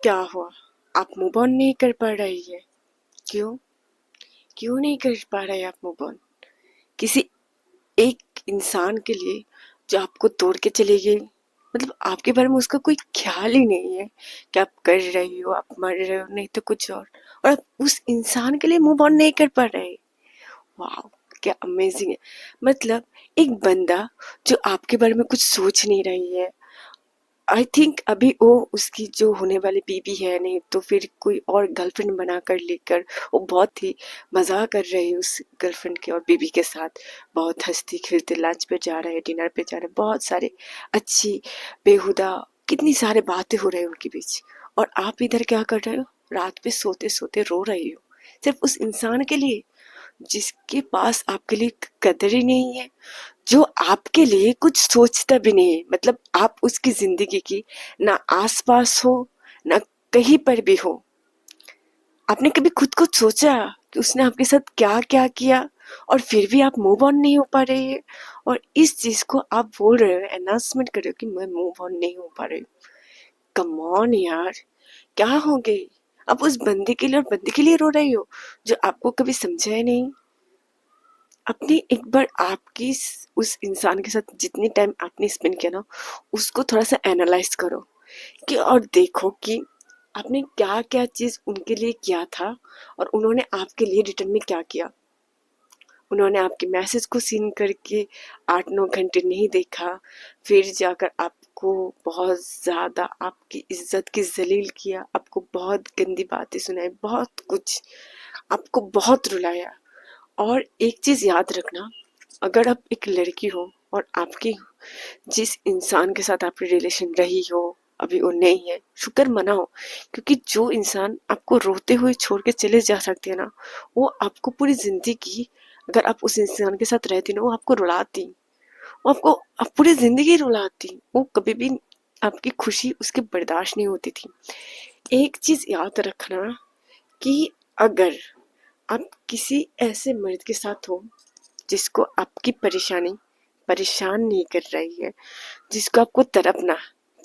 क्या हुआ? आप मूव ऑन नहीं कर पा रही है? क्यों? क्यों नहीं कर पा रहे आप मूव ऑन? किसी एक इंसान के लिए जो आपको तोड़ के चली गई, मतलब आपके बारे में उसका कोई ख्याल ही नहीं है कि आप कर रही हो, आप मर रहे हो, नहीं तो कुछ और आप उस इंसान के लिए मूव ऑन नहीं कर पा रहे। वाह, क्या अमेजिंग है। मतलब एक बंदा जो आपके बारे में कुछ सोच नहीं रही है, आई थिंक अभी वो उसकी जो होने वाली बीवी है, नहीं तो फिर कोई और गर्लफ्रेंड बनाकर लेकर वो बहुत ही मजा कर रही है उस गर्लफ्रेंड के और बीवी के साथ। बहुत हंसती खेलते लंच पे जा रहे हैं, डिनर पे जा रहे हैं, बहुत सारे अच्छी बेहुदा कितनी सारे बातें हो रही है उनके बीच। और आप इधर क्या कर रहे हो? रात पे सोते सोते रो रही हो सिर्फ उस इंसान के लिए जिसके पास आपके लिए कदर ही नहीं है, जो आपके लिए कुछ सोचता भी नहीं है। मतलब आप उसकी जिंदगी की ना आस पास हो, ना कहीं पर भी हो। आपने कभी खुद को सोचा कि उसने आपके साथ क्या क्या किया और फिर भी आप मूव ऑन नहीं हो पा रहे हैं? और इस चीज को आप बोल रहे हो, अनाउंसमेंट कर रहे हो कि मैं मूव ऑन नहीं हो पा रही हूँ। कम ऑन यार, क्या हो गई? आप उस बंदे के लिए और बंदे के लिए रो रही हो जो आपको कभी समझा ही नहीं। अपनी एक बार आपकी उस इंसान के साथ जितनी टाइम आपने स्पेंड किया ना, उसको थोड़ा सा एनालाइज करो कि और देखो कि आपने क्या क्या चीज उनके लिए किया था और उन्होंने आपके लिए रिटर्न में क्या किया। उन्होंने आपके मैसेज को सीन करके 8-9 घंटे नहीं देखा, फिर जाकर आपको बहुत ज्यादा आपकी इज्जत की जलील किया, आपको बहुत गंदी बातें सुनाई, बहुत कुछ आपको बहुत रुलाया। और एक चीज याद रखना, अगर आप एक लड़की हो और आपकी जिस इंसान के साथ आपकी रिलेशन रही हो अभी वो नहीं है, शुक्र मनाओ। क्योंकि जो इंसान आपको रोते हुए छोड़ के चले जा सकते हैं ना, वो आपको पूरी जिंदगी, अगर आप उस इंसान के साथ रहती ना, वो आपको रुलाती, वो आपको आप पूरी जिंदगी रुलाती। वो कभी भी आपकी खुशी उसके बर्दाश्त नहीं होती थी। एक चीज याद रखना कि अगर आप किसी ऐसे मर्द के साथ हो जिसको आपकी परेशानी परेशान नहीं कर रही है, जिसको आपको तड़पना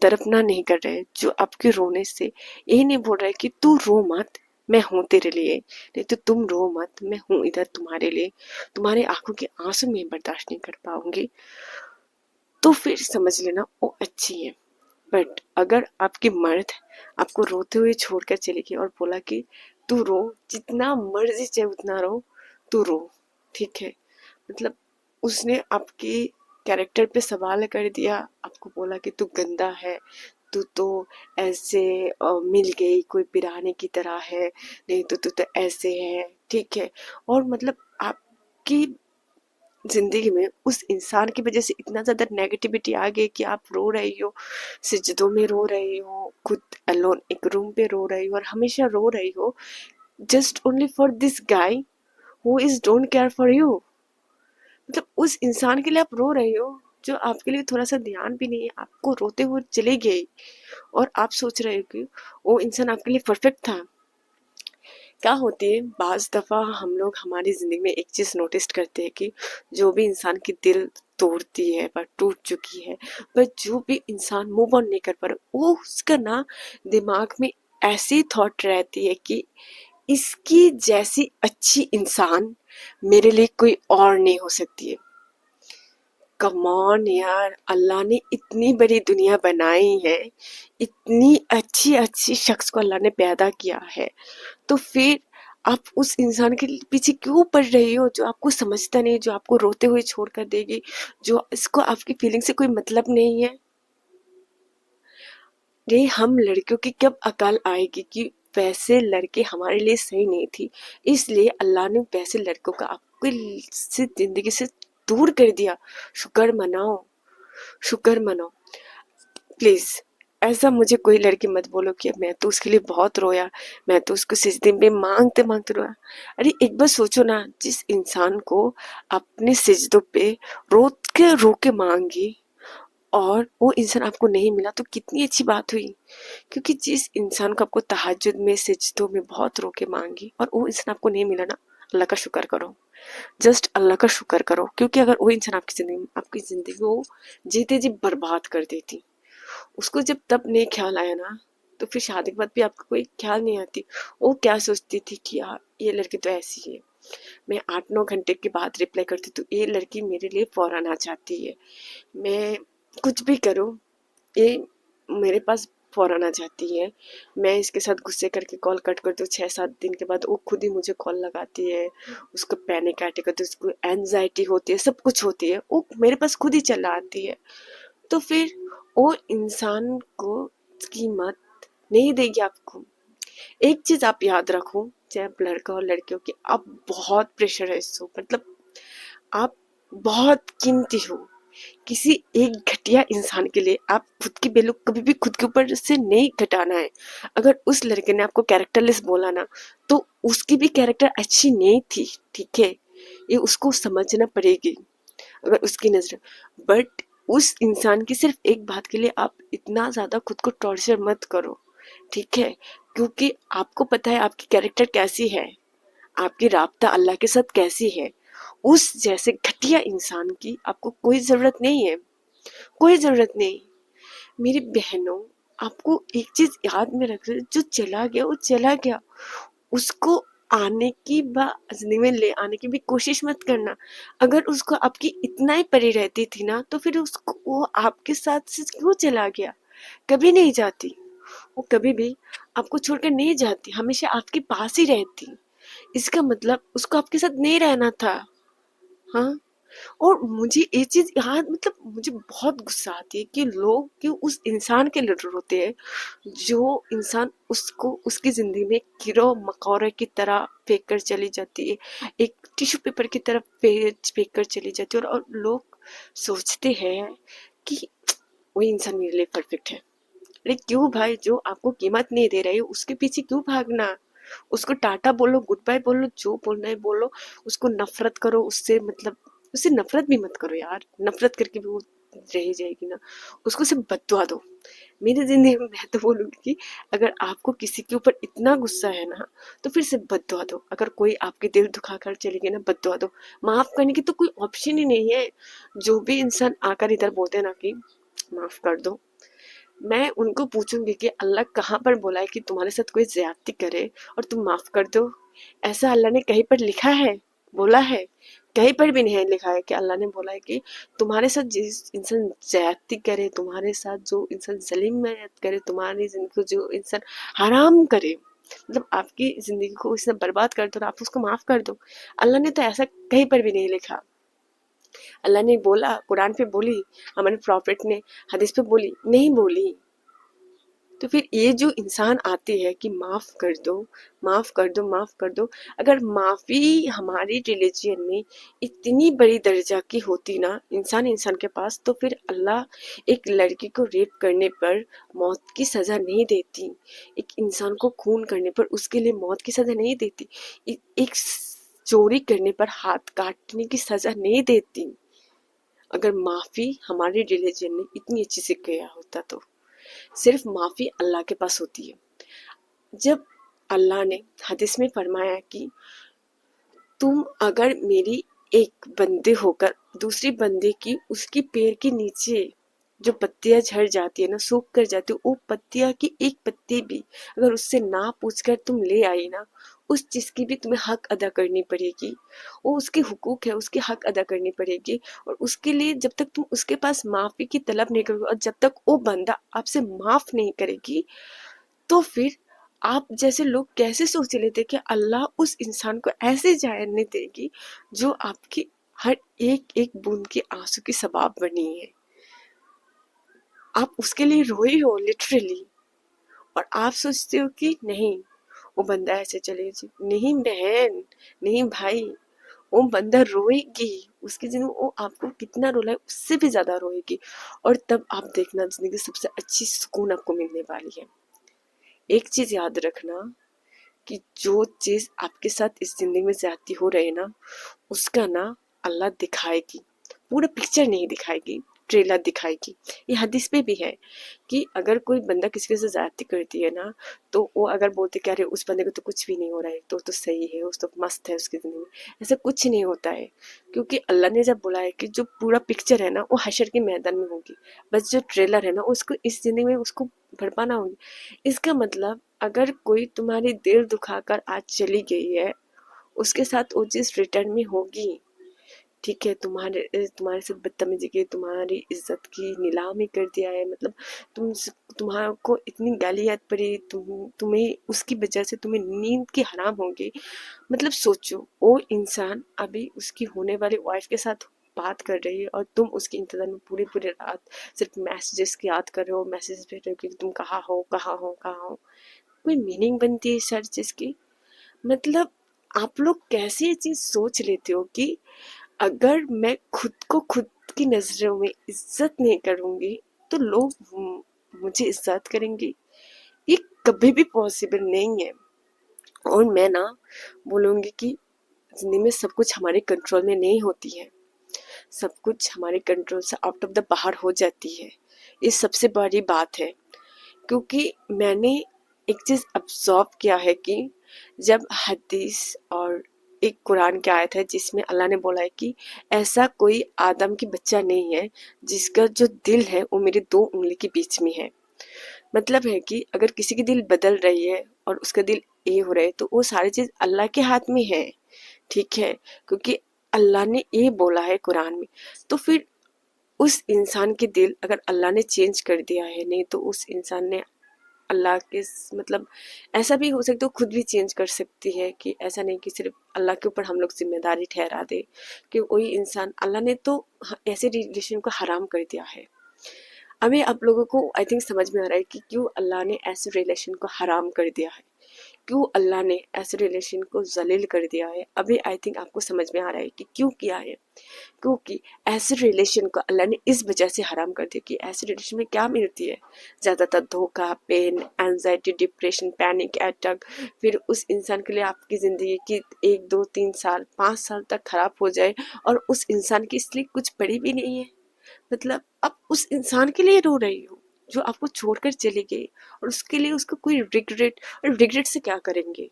तड़पना नहीं कर रहे, जो आपके रोने से ये नहीं बोल रहा है कि तू रो मत, मैं हूं तेरे लिए, नहीं तो तुम रो मत, मैं हूं इधर तुम्हारे लिए, तुम्हारे आंखों के आंसू में बर्दाश्त नहीं कर पाऊंगी, तो फिर समझ लेना वो अच्छी है। बट अगर आपकी मर्द आपको रोते हुए छोड़कर चली गई और बोला कि तू रो, जितना मर्जी चाहे उतना रो, तू रो, ठीक है, मतलब उसने आपकी कैरेक्टर पे सवाल कर दिया, आपको बोला कि तू गंदा है, तू तो ऐसे मिल गई कोई पिराने की तरह है, नहीं तो तू तो ऐसे है, ठीक है। और मतलब आपकी जिंदगी में उस इंसान की वजह से इतना ज्यादा नेगेटिविटी आ गई कि आप रो रही हो, सिजदों में रो रही हो, खुद अलोन एक रूम पे रो रही हो और हमेशा रो रही हो, just only for this guy who is don't care for you. मतलब उस इंसान के लिए आप रो रही हो जो आपके लिए थोड़ा सा ध्यान भी नहीं है, आपको रोते हुए चले गए और आप सोच रहे हो कि वो इंसान आपके लिए परफेक्ट था। क्या होती है, बाज दफा हम लोग हमारी जिंदगी में एक चीज नोटिस करते हैं कि जो भी इंसान की दिल तोड़ती है पर टूट चुकी है, पर जो भी इंसान मूव ऑन नहीं कर पा रहा, वो उसका ना दिमाग में ऐसी थॉट रहती है कि इसकी जैसी अच्छी इंसान मेरे लिए कोई और नहीं हो सकती है। कम ऑन यार, अल्लाह ने इतनी बड़ी दुनिया बनाई है, इतनी अच्छी अच्छी शख्स को अल्लाह ने पैदा किया है, तो फिर आप उस इंसान के पीछे क्यों पड़ रही हो जो आपको समझता नहीं, जो आपको रोते हुए छोड़ कर देगी, जो इसको आपकी फीलिंग से कोई मतलब नहीं है। ये हम लड़कियों की कब अकल आएगी कि वैसे लड़के हमारे लिए सही नहीं थी, इसलिए अल्लाह ने वैसे लड़कों का आपके से जिंदगी से दूर कर दिया। शुक्र मनाओ, शुक्र मनाओ। प्लीज ऐसा मुझे कोई लड़की मत बोलो कि मैं तो उसके लिए बहुत रोया, मैं तो उसको सिजदे में मांगते मांगते रोया। अरे एक बार सोचो ना, जिस इंसान को अपने सिजदों पे रो के मांगी और वो इंसान आपको नहीं मिला, तो कितनी अच्छी बात हुई। क्योंकि जिस इंसान को आपको तहज्जुद में सिजदों में बहुत रो के मांगी और वो इंसान आपको नहीं मिला ना, अल्लाह का शुक्र करो, जस्ट अल्लाह का शुक्र करो। क्योंकि अगर वो इंसान आपकी जिंदगी को जीते जी बर्बाद कर देती, उसको जब तब नहीं ख्याल आया ना, तो फिर शादी के बाद भी आपको कोई ख्याल नहीं आती वो क्या सोचती थी कि यार ये लड़की तो ऐसी है, मैं 8-9 घंटे के बाद रिप्लाई करती तो ये लड़की मेरे लिए फौरन आ जाती है, मैं कुछ भी करूँ ये मेरे पास फौरन आ जाती है, मैं इसके साथ गुस्से करके कॉल कट कर दूँ 6-7 दिन के बाद वो खुद ही मुझे कॉल लगाती है, उसको पैनिक अटैक होती है, उसको एनजाइटी होती है, सब कुछ होती है, वो मेरे पास खुद ही चला आती है। तो फिर वो इंसान को कीमत नहीं देगी आपको। एक चीज आप याद रखो, चाहे आप लड़का और लड़कियों की, आप बहुत प्रेशराइज हो, मतलब आप बहुत कीमती हो। किसी एक घटिया इंसान के लिए आप खुद की वैल्यू कभी भी खुद के ऊपर से नहीं घटाना है। अगर उस लड़के ने आपको कैरेक्टरलेस बोला ना तो उसकी भी कैरेक्टर अच्छी नहीं थी, ठीक है, ये उसको समझना पड़ेगी अगर उसकी नजर। बट उस इंसान की सिर्फ एक बात के लिए आप इतना ज्यादा खुद को टॉर्चर मत करो, ठीक है, क्योंकि आपको पता है आपकी कैरेक्टर कैसी है, आपकी राब्ता अल्लाह के साथ कैसी है। उस जैसे घटिया इंसान की आपको कोई जरूरत नहीं है, कोई जरूरत नहीं। मेरी बहनों, आपको एक चीज याद में रख, जो चला गया वो चला गया, उसको आने की जिंदगी में ले आने की भी कोशिश मत करना। अगर उसको आपकी इतना ही पड़ी रहती थी ना तो फिर उसको वो आपके साथ से क्यों चला गया, कभी नहीं जाती, वो कभी भी आपको छोड़कर नहीं जाती, हमेशा आपके पास ही रहती। इसका मतलब उसको आपके साथ नहीं रहना था। हाँ, और मुझे ये चीज याद, मतलब मुझे बहुत गुस्सा आती है कि लोग क्यों उस इंसान के लिए रोते हैं जो इंसान उसको उसकी जिंदगी में कीड़ो मकोड़े की तरह फेंक कर चली जाती है, एक टिश्यू पेपर की तरह फेंक कर चली जाती है, और लोग सोचते हैं कि वही इंसान मेरे लिए परफेक्ट है। अरे क्यों भाई, जो आपको कीमत नहीं दे रही है उसके पीछे क्यों भागना। उसको टाटा बोलो, गुड बाय बोलो, जो बोलना है बोलो, उसको नफरत करो उससे, मतलब उससे नफरत भी मत करो यार, नफरत करके भी वो रह जाएगी ना, उसको सिर्फ बददुआ दो। मेरी जिंदगी में मैं तो बोलूंगी कि अगर आपको किसी के ऊपर इतना गुस्सा है ना तो फिर सिर्फ बददुआ दो। अगर कोई आपके दिल दुखा कर चली गई ना, बददुआ दो, माफ करने की तो कोई ऑप्शन ही नहीं है। जो भी इंसान आकर इधर बोलते ना कि माफ कर दो, मैं उनको पूछूंगी कि अल्लाह कहाँ पर बोला है कि तुम्हारे साथ कोई ज्यादती करे और तुम माफ कर दो। ऐसा अल्लाह ने कहीं पर लिखा है, बोला है? कहीं पर भी नहीं लिखा है कि अल्लाह ने बोला है कि तुम्हारे साथ जिस इंसान ज्यादती करे, तुम्हारे साथ जो इंसान जलीमियत करे, तुम्हारी जिंदगी को जो इंसान हराम करे, मतलब आपकी जिंदगी को इसने बर्बाद कर दो और आप उसको माफ कर दो। अल्लाह ने तो ऐसा कहीं पर भी नहीं लिखा। अल्लाह ने बोला, कुरान पे बोली, हमारे प्रॉफिट ने हदीस पे बोली, नहीं बोली। तो फिर ये जो इंसान आती है कि माफ कर दो, माफ कर दो, माफ कर दो, अगर माफी हमारी रिलीजियन में इतनी बड़ी दर्जा की होती ना इंसान इंसान के पास, तो फिर अल्लाह एक लड़की को रेप करने पर मौत की सजा नहीं देती, एक इंसान को खून करने पर उसके लिए मौत की सजा नहीं देती, एक चोरी करने पर हाथ काटने की सजा नहीं देती। अगर माफी हमारे रिलीजन ने इतनी अच्छी से किया होता तो। सिर्फ माफी अल्लाह के पास होती है। जब अल्लाह ने हदीस में फरमाया कि तुम अगर मेरी एक बंदे होकर दूसरी बंदे की उसकी पैर के नीचे जो पत्तियां झड़ जाती है ना, सूख कर जाती है, वो पत्तियां की एक पत्ती भी अगर उससे ना पूछकर तुम ले आई ना, उस चीज की भी तुम्हें हक अदा करनी पड़ेगी। वो उसके हुकूक है, उसकी हक अदा करनी पड़ेगी। और उसके लिए जब तक तुम उसके पास माफी की तलब नहीं करोगे और जब तक वो बंदा आपसे माफ नहीं करेगी, तो फिर आप जैसे लोग कैसे सोच लेते कि अल्लाह उस इंसान को ऐसे जाने देगी जो आपकी हर एक एक बूंद के आंसू की सबब बनी है। आप उसके लिए रोए हो लिटरली, और आप सोचते हो कि नहीं वो बंदा ऐसे चले जी, नहीं बहन, नहीं भाई, वो बंदा रोएगी, उसकी जिंदगी वो आपको कितना रोला है उससे भी ज्यादा रोएगी। और तब आप देखना जिंदगी सबसे अच्छी सुकून आपको मिलने वाली है। एक चीज याद रखना कि जो चीज आपके साथ इस जिंदगी में ज्यादती हो रही है ना, उसका ना अल्लाह दिखाएगी, पूरा पिक्चर नहीं दिखाएगी, ट्रेलर दिखाएगी। ये हदीस पे भी है कि अगर कोई बंदा किसी के साथ ज्यादती करती है ना, तो वो अगर बोलते कि अरे उस बंदे को तो कुछ भी नहीं हो रहा है, तो सही है, उस तो मस्त है उसकी जिंदगी में, ऐसा कुछ नहीं होता है। क्योंकि अल्लाह ने जब बोला है कि जो पूरा पिक्चर है ना वो हशर के मैदान में होगी, बस जो ट्रेलर है ना उसको इस जिंदगी में उसको भरपाना होगी। इसका मतलब अगर कोई तुम्हारी दिल दुखाकर आज चली गई है, उसके साथ वो चीज रिटर्न में होगी। ठीक है, तुम्हारे साथ बदतमीजी की, तुम्हारी इज्जत की नीलामी कर दिया है, मतलब तुम तुम्हारे को इतनी गालियात पड़ी, तुम्हें उसकी वजह से तुम्हें नींद की हराम होगी। मतलब सोचो, वो इंसान अभी उसकी होने वाली वाइफ के साथ बात कर रही है और तुम उसके इंतजार में पूरी पूरी रात सिर्फ मैसेजेस की याद कर रहे हो, मैसेज भेज रहे हो कि तुम कहाँ हो कहाँ हो कहाँ हो। कोई मीनिंग बनती है सर चीज की? मतलब आप लोग कैसे ये चीज सोच लेते हो कि अगर मैं खुद को खुद की नजरों में इज्जत नहीं करूंगी तो लोग मुझे इज्जत करेंगे? ये कभी भी पॉसिबल नहीं है। और मैं ना बोलूंगी कि जिंदगी में सब कुछ हमारे कंट्रोल में नहीं होती है, सब कुछ हमारे कंट्रोल से आउट ऑफ द बाहर हो जाती है। ये सबसे बड़ी बात है। क्योंकि मैंने एक चीज ऑब्जर्व किया है कि जब हदीस और एक कुरान की आयत है जिसमें अल्लाह ने बोला है कि ऐसा कोई आदम की बच्चा नहीं है जिसका जो दिल है वो मेरी दो उंगली के बीच में है। मतलब है कि अगर किसी की दिल बदल रही है और उसका दिल ये हो रहा है तो वो सारी चीज अल्लाह के हाथ में है। ठीक है, क्योंकि अल्लाह ने ये बोला है कुरान में। तो फिर उस इंसान के दिल अगर अल्लाह ने चेंज कर दिया है, नहीं तो उस इंसान ने अल्लाह के मतलब ऐसा भी हो सकता है खुद भी चेंज कर सकती है। कि ऐसा नहीं कि सिर्फ अल्लाह के ऊपर हम लोग जिम्मेदारी ठहरा दे कि वही इंसान, अल्लाह ने तो ऐसे रिलेशन को हराम कर दिया है। अभी आप लोगों को आई थिंक समझ में आ रहा है कि क्यों अल्लाह ने ऐसे रिलेशन को हराम कर दिया है, क्यों अल्लाह ने ऐसे रिलेशन को जलील कर दिया है। अभी आई थिंक आपको समझ में आ रहा है कि क्यों किया है। क्योंकि ऐसे रिलेशन को अल्लाह ने इस वजह से हराम कर दिया कि ऐसे रिलेशन में क्या मिलती है? ज़्यादातर धोखा, pain, anxiety, depression, panic attack. फिर उस इंसान के लिए आपकी ज़िंदगी की 1 2 3 साल 5 साल तक खराब हो जाए और उस इंसान की इसलिए कुछ पड़ी भी नहीं है। मतलब आप उस इंसान के लिए रो रही हो जो आपको छोड़कर चली गई, और उसके लिए उसको कोई रिग्रेट, और रिग्रेट से क्या करेंगे?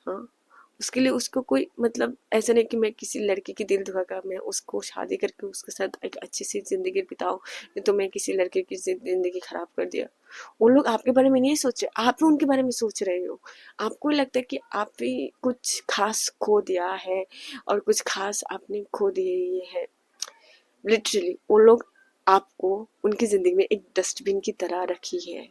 हाँ, उसके लिए उसको कोई मतलब ऐसा नहीं कि मैं किसी लड़के की दिल दुखाकर मैं उसको शादी करके उसके साथ एक अच्छी सी जिंदगी बिताऊं, नहीं तो मैं किसी लड़के की जिंदगी खराब कर दिया। वो लोग आपके बारे में नहीं सोच रहे, आप भी उनके बारे में सोच रहे हो। आपको लगता है कि आप भी कुछ खास खो दिया है और कुछ खास आपने खो दिए है। लिटरली वो लोग आपको उनकी जिंदगी में एक डस्टबिन की तरह रखी है।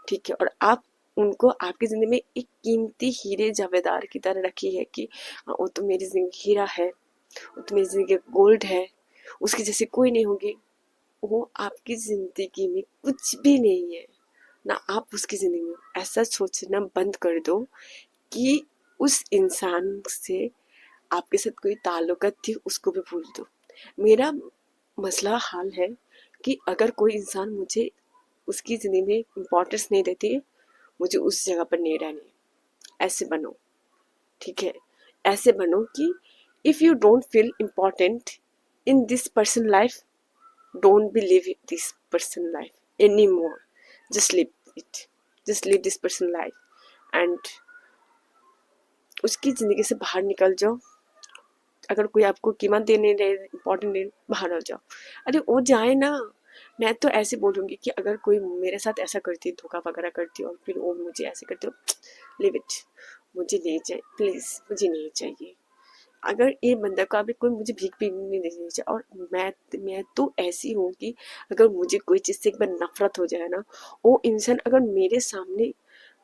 ठीक है, और आप उनको आपकी जिंदगी में एक कीमती हीरे जावेदार की तरह रखी है कि हाँ, वो तो मेरी जिंदगी हीरा है, वो तो मेरी जिंदगी गोल्ड है, उसकी जैसे कोई नहीं होगी। वो आपकी जिंदगी में कुछ भी नहीं है ना। आप उसकी जिंदगी में ऐसा सोचना बंद कर दो कि उस इंसान से आपके साथ कोई ताल्लुकात थी उसको भी भूल दो। मेरा मसला हाल है कि अगर कोई इंसान मुझे उसकी जिंदगी में इम्पोर्टेंस नहीं देती है, मुझे उस जगह पर नहीं रहनी। ऐसे बनो, ठीक है, ऐसे बनो कि if you don't feel important in this person life, don't be live this person life any more. Just live it, just live this person life and उसकी जिंदगी से बाहर निकल जाओ। अगर कोई आपको कीमत देने रहे, इम्पोर्टेंट नहीं, बाहर आ जाओ। अरे वो जाए ना। मैं तो ऐसे बोलूंगी कि अगर कोई मेरे साथ ऐसा करती, धोखा वगैरह करती और फिर वो मुझे ऐसे करते हो, लिव इट, मुझे नहीं चाहिए, प्लीज मुझे नहीं चाहिए। अगर ये बंदा का अभी कोई मुझे भीख भी नहीं देनी चाहिए। और मैं तो ऐसी हूँ कि अगर मुझे कोई चीज से एक बार नफरत हो जाए ना, वो इंसान अगर मेरे सामने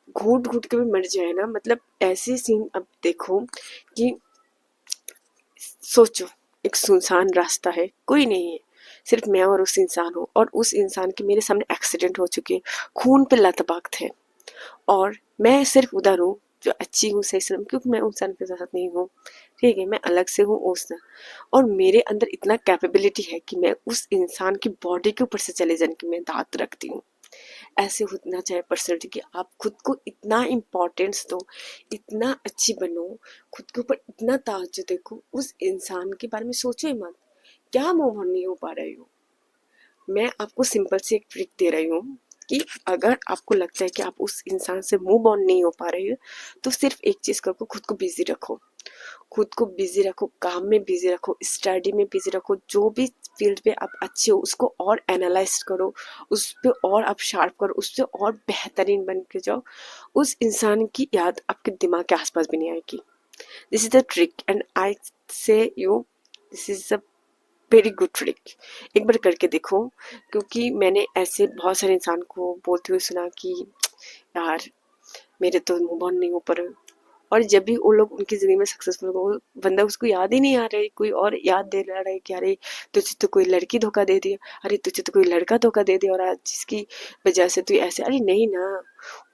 घूट घूट के भी मर जाए ना, मतलब ऐसे सीन अब देखो कि सोचो, एक सुनसान रास्ता है, कोई नहीं है, सिर्फ मैं और उस इंसान हूँ, और उस इंसान के मेरे सामने एक्सीडेंट हो चुके हैं, खून पे लथपथ है, और मैं सिर्फ उधर हूँ जो अच्छी हूँ, सही सलामत, क्योंकि मैं उस इंसान के साथ नहीं हूँ। ठीक है, मैं अलग से हूँ उस, और मेरे अंदर इतना कैपेबिलिटी है कि मैं उस इंसान की बॉडी के ऊपर से चले जाने की मैं दांत रखती हूँ। ऐसे होना चाहिए पर्सनैलिटी कि आप खुद को इतना इम्पोर्टेंस दो, इतना अच्छी बनो, खुद के ऊपर इतना तवज्जो देखो, उस इंसान के बारे में सोचो ही मत। क्या मूव ऑन नहीं हो पा रहे हो? मैं आपको सिंपल सी एक ट्रिक दे रही हूँ कि अगर आपको लगता है कि आप उस इंसान से मूव ऑन नहीं हो पा रहे हो, तो सिर्फ एक चीज़ करो, खुद को बिजी रखो। खुद को बिजी रखो, काम में बिजी रखो, स्टडी में बिजी रखो, जो भी फील्ड पे आप अच्छे हो उसको और एनालाइज करो, उस पे और आप शार्प करो, उससे और बेहतरीन बन के जाओ। उस इंसान की याद आपके दिमाग के आसपास भी नहीं आएगी। This is the trick and I say you, this is a very good trick. एक बार करके देखो, क्योंकि मैंने ऐसे बहुत सारे इंसान को बोलते हुए सुना कि यार मेरे तो मूव ऑन नहीं हो पा रहे, और जब भी वो लोग उनकी जिंदगी में सक्सेसफुल हो, बंदा उसको याद ही नहीं आ रहा है, कोई और याद दे रहा है कि अरे तुझे तो कोई लड़की धोखा दे दिया, अरे तुझे तो कोई लड़का धोखा दे दिया और आज जिसकी वजह से तू ऐसे, अरे नहीं ना,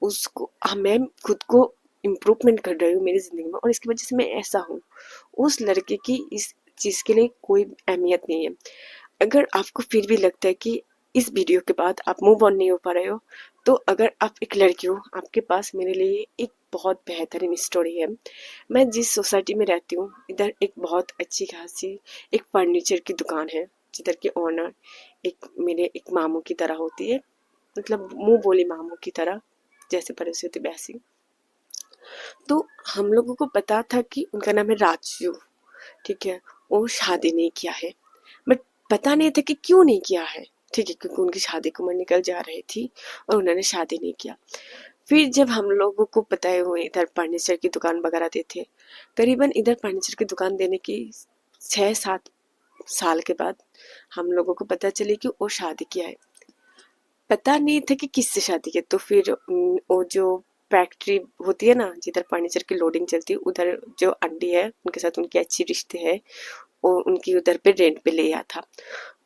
उसको मैं खुद को इम्प्रूवमेंट कर रही हूँ मेरी जिंदगी में और इसकी वजह से मैं ऐसा हूँ। उस लड़के की इस चीज के लिए कोई अहमियत नहीं है। अगर आपको फिर भी लगता है कि इस वीडियो के बाद आप मूव ऑन नहीं हो पा रहे हो, तो अगर आप एक लड़की हो, आपके पास मेरे लिए एक बहुत बेहतरीन स्टोरी है। मैं जिस सोसाइटी में रहती हूँ, इधर एक बहुत अच्छी खासी एक फर्नीचर की दुकान है, जिधर की ओनर एक मेरे एक मामू की तरह होती है, मतलब मुंह बोली मामू की तरह, जैसे पड़ोसी होती वैसी। तो हम लोगों को पता था कि उनका नाम है राजू, ठीक है, वो शादी नहीं किया है, बट पता नहीं था कि क्यों नहीं किया है, ठीक है, क्योंकि उनकी शादी की उम्र निकल जा रही थी और उन्होंने शादी नहीं किया। फिर जब हम लोगों को पता है वो इधर फर्नीचर की दुकान वगैरह देते, करीबन इधर फर्नीचर की दुकान देने की 6-7 साल के बाद हम लोगों को पता चले कि वो शादी किया है। पता नहीं था कि किससे शादी की, तो फिर वो जो फैक्ट्री होती है ना जिधर फर्नीचर की लोडिंग चलती है, उधर जो आंटी है उनके साथ उनकी अच्छी रिश्ते है, वो उनकी उधर पे रेंट पे ले आया था।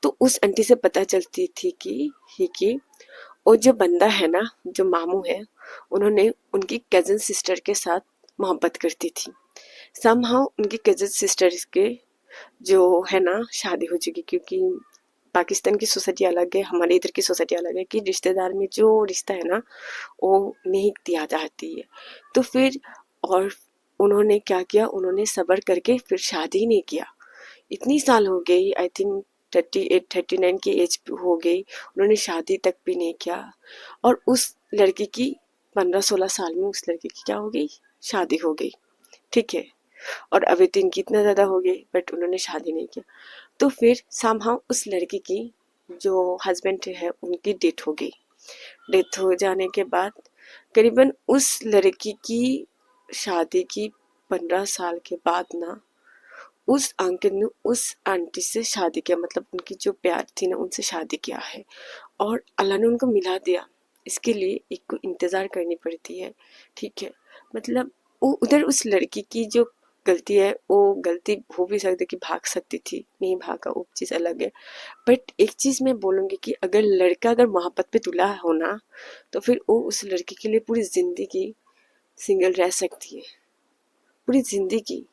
तो उस आंटी से पता चलती थी कि वो जो बंदा है ना, जो मामू है, उन्होंने उनकी कजन सिस्टर के साथ मोहब्बत करती थी। समहाउ उनकी कजन सिस्टर के जो है ना शादी हो चुकी, क्योंकि पाकिस्तान की सोसाइटी अलग है, हमारे इधर की सोसाइटी अलग है, कि रिश्तेदार में जो रिश्ता है ना वो नहीं दिया जाती है। तो फिर और उन्होंने क्या किया, उन्होंने सब्र करके फिर शादी नहीं किया। इतनी साल हो गई, आई थिंक 38-39 की एज हो गई, उन्होंने शादी तक भी नहीं किया। और उस लड़की की 15-16 साल में उस लड़की की क्या हो गई, शादी हो गई, ठीक है। और अभी तो इनकी इतना ज़्यादा हो गई, बट उन्होंने शादी नहीं किया। तो फिर समहाउ उस लड़की की जो हस्बैंड है उनकी डेथ हो गई। डेथ हो जाने के बाद करीबन उस लड़की की शादी की 15 साल के बाद ना, उस अंकल ने उस आंटी से शादी किया, मतलब उनकी जो प्यार थी ना उनसे शादी किया है, और अल्लाह ने उनको मिला दिया। इसके लिए एक को इंतज़ार करनी पड़ती है, ठीक है। मतलब वो उधर उस लड़की की जो गलती है, वो गलती हो भी सकती कि भाग सकती थी, नहीं भागा वो चीज़ अलग है। बट एक चीज़ मैं बोलूँगी कि अगर लड़का अगर मोहब्बत पे तुला हो ना, तो फिर वो उस लड़की के लिए पूरी ज़िंदगी सिंगल रह सकती है, पूरी ज़िंदगी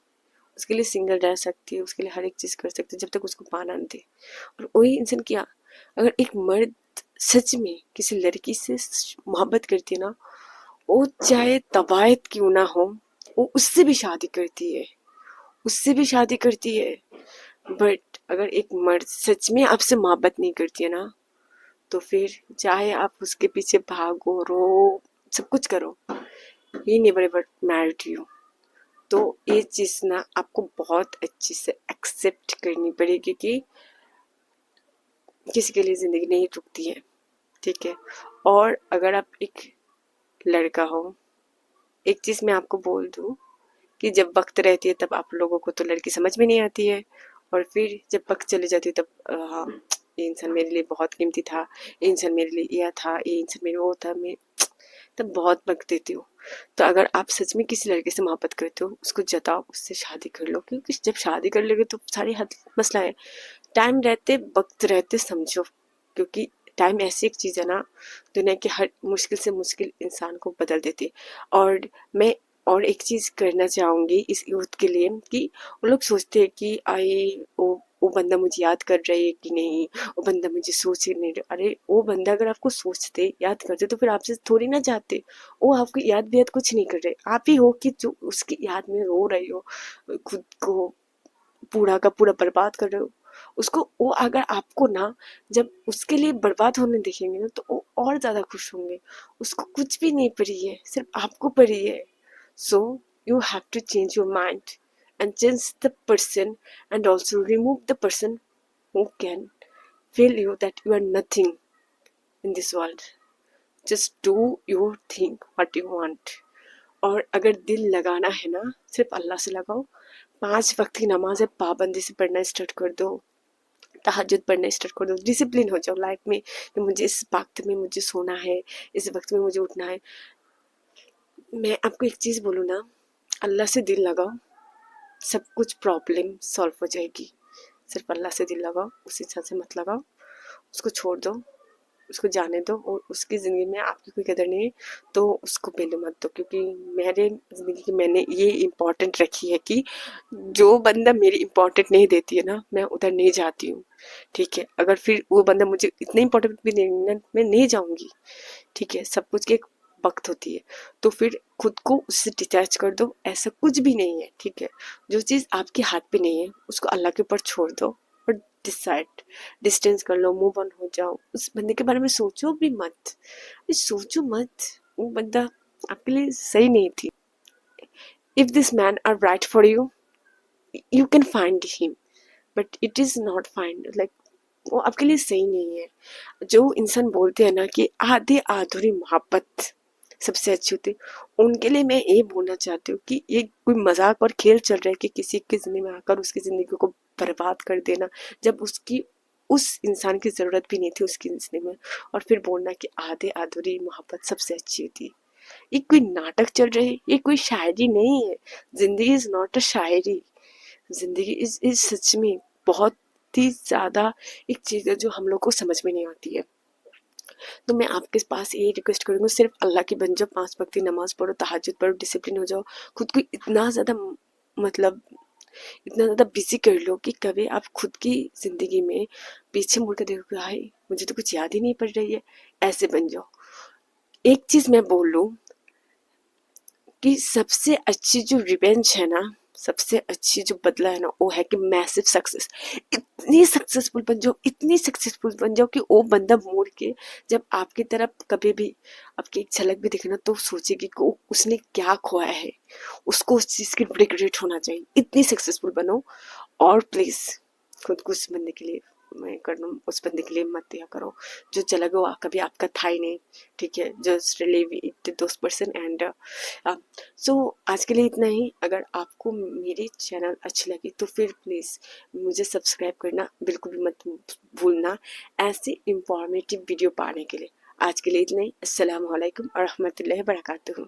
उसके लिए सिंगल रह सकती है, उसके लिए हर एक चीज़ कर सकती है जब तक उसको पाना न दे। और वही इंसान क्या, अगर एक मर्द सच में किसी लड़की से मोहब्बत करती है ना, वो चाहे तवायत क्यों ना हो, वो उससे भी शादी करती है, उससे भी शादी करती है। बट अगर एक मर्द सच में आपसे मोहब्बत नहीं करती है ना, तो फिर चाहे आप उसके पीछे भागो, रो, सब कुछ करो, he never ever married you. तो ये चीज़ ना आपको बहुत अच्छे से एक्सेप्ट करनी पड़ेगी कि किसी के लिए ज़िंदगी नहीं रुकती है, ठीक है। और अगर आप एक लड़का हो, एक चीज़ मैं आपको बोल दूँ कि जब वक्त रहती है तब आप लोगों को तो लड़की समझ में नहीं आती है, और फिर जब वक्त चली जाती है तब हाँ, ये इंसान मेरे लिए बहुत कीमती था, ये इंसान मेरे लिए यह था, ये इंसान मेरे वो था, मैं तब बहुत वक्त देती हूँ। तो अगर आप सच में किसी लड़के से मोहब्बत करते हो, उसको जताओ, उससे शादी कर लो, क्योंकि जब शादी कर लोगे तो सारी हद मसला है। टाइम रहते, वक्त रहते समझो, क्योंकि टाइम ऐसी एक चीज़ है ना, दुनिया के हर मुश्किल से मुश्किल इंसान को बदल देती है। और मैं और एक चीज़ करना चाहूँगी इस यूथ के लिए कि वो लोग सोचते हैं कि आई वो बंदा मुझे याद कर रही है कि नहीं, वो बंदा मुझे सोच ही नहीं रहा। अरे वो बंदा अगर आपको सोचते याद करते तो फिर आपसे थोड़ी ना चाहते, वो आपकी याद भी याद कुछ नहीं कर रहे, आप ही हो कि जो उसकी याद में रो रही हो, खुद को पूरा का पूरा बर्बाद कर रहे हो। उसको वो अगर आपको ना जब उसके लिए बर्बाद होने देखेंगे ना तो वो और ज़्यादा खुश होंगे। उसको कुछ भी नहीं पड़ी है, सिर्फ आपको पड़ी है। सो you have to change your mind and change the person, and also remove the person who can feel you that you are nothing in this world. Just do your thing what you want. और अगर दिल लगाना है ना सिर्फ अल्लाह से लगाओ। 5 वक्त की नमाज है पाबंदी से पढ़ना स्टार्ट कर दो, तहज्जुद पढ़ना स्टार्ट कर दो, डिसिप्लिन हो जाओ लाइफ में कि मुझे इस वक्त में मुझे सोना है, इस वक्त में मुझे उठना है। मैं आपको एक चीज़ बोलूँ ना, अल्लाह से दिल लगाओ, सब कुछ प्रॉब्लम सॉल्व हो जाएगी। सिर्फ अल्लाह से दिल लगाओ, उस इंसान से मत लगाओ, उसको छोड़ दो, उसको जाने दो। और उसकी ज़िंदगी में आपकी कोई कदर नहीं है तो उसको वैल्यू मत दो, क्योंकि मेरे ज़िंदगी की मैंने ये इम्पोर्टेंट रखी है कि जो बंदा मेरी इम्पोर्टेंट नहीं देती है ना मैं उधर नहीं जाती हूँ। ठीक है, अगर फिर वो बंदा मुझे इतना इम्पोर्टेंट भी नहीं ना मैं नहीं जाऊँगी। ठीक है, सब कुछ की एक वक्त होती है, तो फिर खुद को उससे डिटैच कर दो, ऐसा कुछ भी नहीं है। ठीक है, जो चीज़ आपके हाथ पे नहीं है उसको अल्लाह के ऊपर छोड़ दो और डिसाइड डिस्टेंस कर लो, मूव ऑन हो जाओ। उस बंदे के बारे में सोचो भी मत, सोचो मत, वो बंदा आपके लिए सही नहीं थी। If this man are right for you, you can find him, but it is not find like वो आपके लिए सही नहीं है। जो इंसान बोलते हैं ना कि आधे अधूरी मोहब्बत सबसे अच्छी होती है, उनके लिए मैं ये बोलना चाहती हूँ कि ये कोई मजाक और खेल चल रहा है कि किसी की जिंदगी में आकर उसकी जिंदगी को बर्बाद कर देना, जब उसकी उस इंसान की जरूरत भी नहीं थी उसकी जिंदगी में, और फिर बोलना कि आधे अधूरी मोहब्बत सबसे अच्छी होती है। ये कोई नाटक चल रहा है, ये कोई शायरी नहीं है। जिंदगी इज नॉट अ शायरी, जिंदगी इज सच में बहुत ही ज्यादा एक चीज है जो हम लोग को समझ में नहीं आती है। तो मैं आपके पास यही रिक्वेस्ट करूँगी, सिर्फ अल्लाह की बन जाओ, 5 वक्त की नमाज पढ़ो, तहज्जुद पढ़ो, डिसिप्लिन हो जाओ। खुद को इतना ज़्यादा मतलब इतना ज़्यादा बिजी कर लो कि कभी आप खुद की ज़िंदगी में पीछे मुड़ कर देखो कि हाय मुझे तो कुछ याद ही नहीं पड़ रही है। ऐसे बन जाओ। एक चीज़ मैं बोल लूँ कि सबसे अच्छी जो रिवेंज है ना, सबसे अच्छी जो बदला है ना, वो है कि मैसिव सक्सेस। इतनी सक्सेसफुल बन जाओ, इतनी सक्सेसफुल बन जाओ कि वो बंदा मुड़ के जब आपकी तरफ कभी भी आपकी एक झलक भी दिखे ना तो सोचेगी कि उसने क्या खोया है, उसको उस चीज़ की रिग्रेट होना चाहिए। इतनी सक्सेसफुल बनो। और प्लीज़ खुद को उस बंदे के लिए मैं कर लूँ, उस बंदे के लिए मत दिया करो जो चला गया कभी आपका था ही नहीं। ठीक है, just live it those person and so आज के लिए इतना ही। अगर आपको मेरी चैनल अच्छी लगी तो फिर प्लीज़ मुझे सब्सक्राइब करना बिल्कुल भी मत भूलना, ऐसे इंफॉर्मेटिव वीडियो पाने के लिए। आज के लिए इतना ही। अस्सलाम वालेकुम और रहमतुल्लाहि व बरकातुहू।